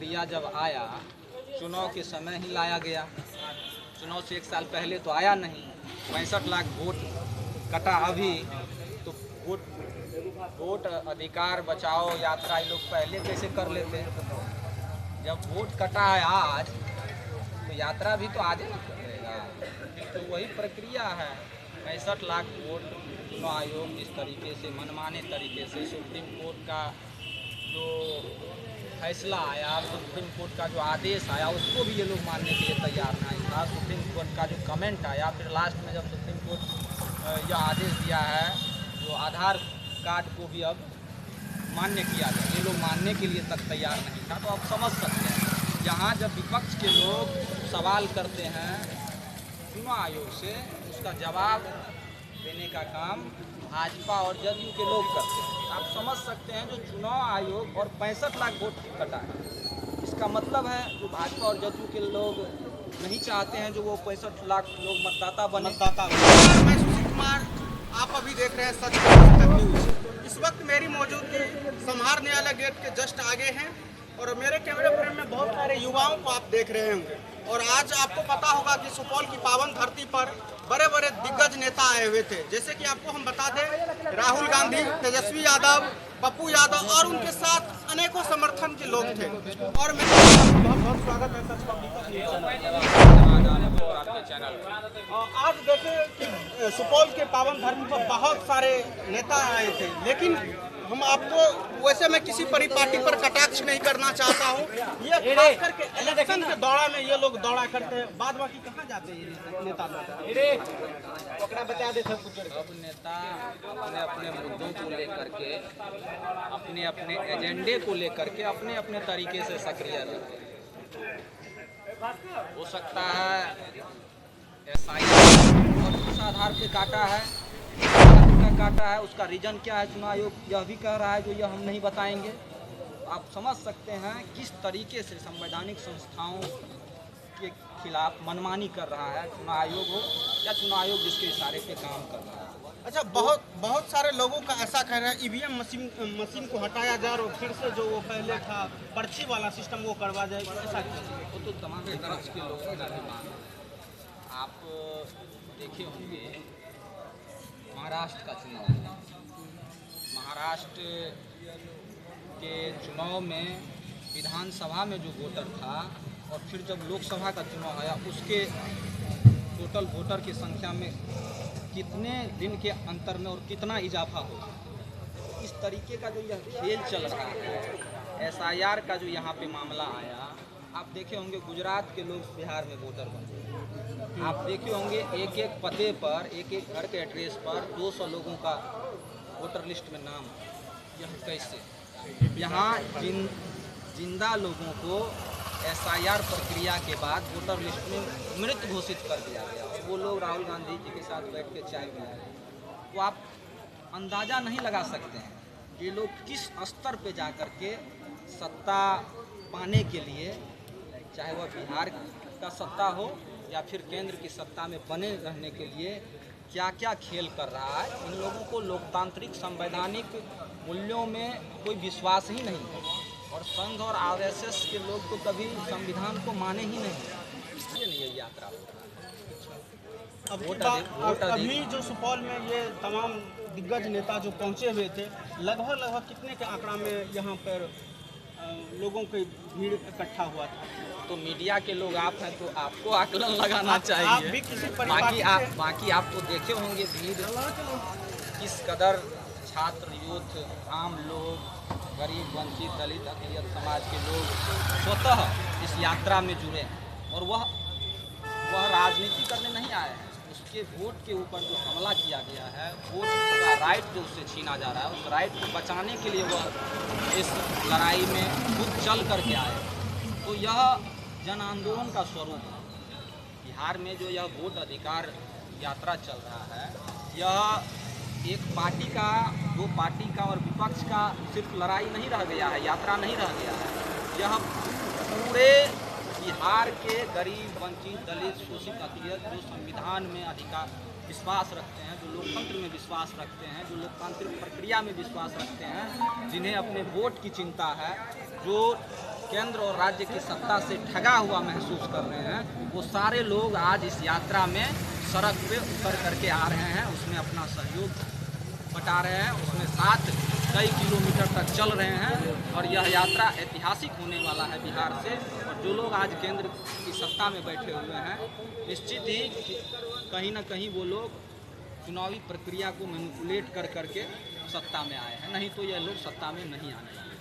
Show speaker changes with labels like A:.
A: प्रक्रिया जब आया, चुनाव के समय ही लाया गया। चुनाव से 1 साल पहले तो आया नहीं। 65 लाख वोट कटा अभी, तो वोट अधिकार बचाओ यात्रा ये लोग पहले कैसे कर लेते। जब वोट कटा है आज, तो यात्रा भी तो आज ही करेगा। तो वही प्रक्रिया है। 65 लाख वोट चुनाव आयोग जिस तरीके से मनमाने तरीके से सुप्रीम कोर्ट का जो फैसला आया, सुप्रीम कोर्ट का जो आदेश आया, उसको भी ये लोग मानने के लिए तैयार नहीं था। सुप्रीम कोर्ट का जो कमेंट आया, फिर लास्ट में जब सुप्रीम कोर्ट यह आदेश दिया है जो आधार कार्ड को भी अब मान्य किया जाए, ये लोग मानने के लिए तक तैयार नहीं था। तो आप समझ सकते हैं, जहाँ जब विपक्ष के लोग सवाल करते हैं चुनाव आयोग से, उसका जवाब देने का काम भाजपा और जदयू के लोग करते हैं। आप समझ सकते हैं जो चुनाव आयोग और 65 लाख वोट कटा है, इसका मतलब है जो भाजपा और जदयू के लोग नहीं चाहते हैं जो वो 65 लाख लोग मतदाता बने।
B: मैं सुशील कुमार, आप अभी देख रहे हैं सच न्यूज। इस वक्त मेरी मौजूदगी समहार न्यायालय गेट के जस्ट आगे हैं और मेरे कैमरे फ्रेम में बहुत सारे युवाओं को आप देख रहे होंगे। और आज आपको पता होगा कि सुपौल की पावन धरती पर बड़े बड़े दिग्गज नेता आए हुए थे। जैसे कि आपको हम बता दें, राहुल गांधी, तेजस्वी यादव, पप्पू यादव और उनके साथ अनेकों समर्थन के लोग थे। और मेरा बहुत बहुत स्वागत है सच पब्लिक
A: चैनल।
B: आज देखें कि सुपौल के पावन धरती पर बहुत सारे नेता आए थे, लेकिन हम आपको वैसे मैं किसी परिपाटी पर कटाक्ष नहीं करना चाहता हूँ। ये खास करके इलेक्शन के दौरा में ये लोग दौड़ा करते हैं, बाद बाकी कहाँ जाते हैं ये नेता लोग? बता दे सब कुछ।
A: सब नेता अपने अपने मुद्दों को लेकर के, अपने अपने एजेंडे को लेकर के अपने अपने तरीके से सक्रिय रहते हैं। हो सकता है SIR और किस आधार पे काटा है, काटा है, उसका रीजन क्या है चुनाव आयोग यह भी कह रहा है जो यह हम नहीं बताएंगे। आप समझ सकते हैं किस तरीके से संवैधानिक संस्थाओं के खिलाफ मनमानी कर रहा है चुनाव आयोग हो या चुनाव आयोग जिसके इशारे पे काम कर रहा है।
B: अच्छा, बहुत सारे लोगों का ऐसा कहना है EVM मशीन को हटाया जाए और फिर से जो वो पहले था पर्ची वाला सिस्टम वो करवा जाए, ऐसा क्यों?
A: वो तो तमाम तरह के लोगों का डिमांड है। आप देखे होंगे महाराष्ट्र का चुनाव, महाराष्ट्र के चुनाव में विधानसभा में जो वोटर था और फिर जब लोकसभा का चुनाव आया, उसके टोटल वोटर की संख्या में कितने दिन के अंतर में और कितना इजाफा हो। इस तरीके का जो यह खेल चल रहा है, SIR का जो यहाँ पे मामला आया, आप देखे होंगे गुजरात के लोग बिहार में वोटर बने। आप देखे होंगे एक एक पते पर, एक एक घर के एड्रेस पर 200 लोगों का वोटर लिस्ट में नाम। यह कैसे? यहाँ जिंदा लोगों को SIR प्रक्रिया के बाद वोटर लिस्ट में मृत घोषित कर दिया गया और वो लोग राहुल गांधी जी के साथ बैठ के चाय पी रहे हैं। तो आप अंदाज़ा नहीं लगा सकते हैं ये लोग किस स्तर पे जा कर के सत्ता पाने के लिए, चाहे वह बिहार का सत्ता हो या फिर केंद्र की सत्ता में बने रहने के लिए क्या क्या खेल कर रहा है। इन लोगों को लोकतांत्रिक संवैधानिक मूल्यों में कोई विश्वास ही नहीं है और संघ और RSS के लोग तो कभी संविधान को माने ही नहीं, इसलिए नहीं ये यात्रा हो रहा है।
B: अभी जो सुपौल में ये तमाम दिग्गज नेता जो पहुंचे हुए थे, लगभग कितने के आंकड़ा में यहाँ पर लोगों की भीड़ इकट्ठा हुआ था?
A: तो मीडिया के लोग आप हैं तो आपको आकलन लगाना चाहिए।
B: आप भी किसी
A: बाकी आप तो देखे होंगे भीड़ किस कदर छात्र, यूथ, आम लोग, गरीब, वंचित, दलित, अकलियत समाज के लोग स्वतः इस यात्रा में जुड़े हैं और वह राजनीति करने नहीं आए हैं। उसके वोट के ऊपर जो हमला किया गया है, वोट का राइट जो उससे छीना जा रहा है, उस राइट को बचाने के लिए वह इस लड़ाई में खुद चल करके आए। तो यह जन आंदोलन का स्वरूप है। बिहार में जो यह वोट अधिकार यात्रा चल रहा है, यह एक पार्टी का, दो पार्टी का और विपक्ष का सिर्फ लड़ाई नहीं रह गया है, यात्रा नहीं रह गया है। यह पूरे बिहार के गरीब, वंचित, दलित, शोषित, अकलियत जो संविधान में अधिकार विश्वास रखते हैं, जो लोकतंत्र में विश्वास रखते हैं, जो लोकतांत्रिक प्रक्रिया में विश्वास रखते हैं, जिन्हें अपने वोट की चिंता है, जो केंद्र और राज्य की सत्ता से ठगा हुआ महसूस कर रहे हैं, वो सारे लोग आज इस यात्रा में सड़क पे उतर करके आ रहे हैं, उसमें अपना सहयोग बता रहे हैं, उसमें साथ कई किलोमीटर तक चल रहे हैं। और यह यात्रा ऐतिहासिक होने वाला है बिहार से। और जो लोग आज केंद्र की सत्ता में बैठे हुए हैं, निश्चित ही कहीं ना कहीं वो लोग चुनावी प्रक्रिया को मैनिपुलेट कर करके सत्ता में आए हैं, नहीं तो यह लोग सत्ता में नहीं आने वाले।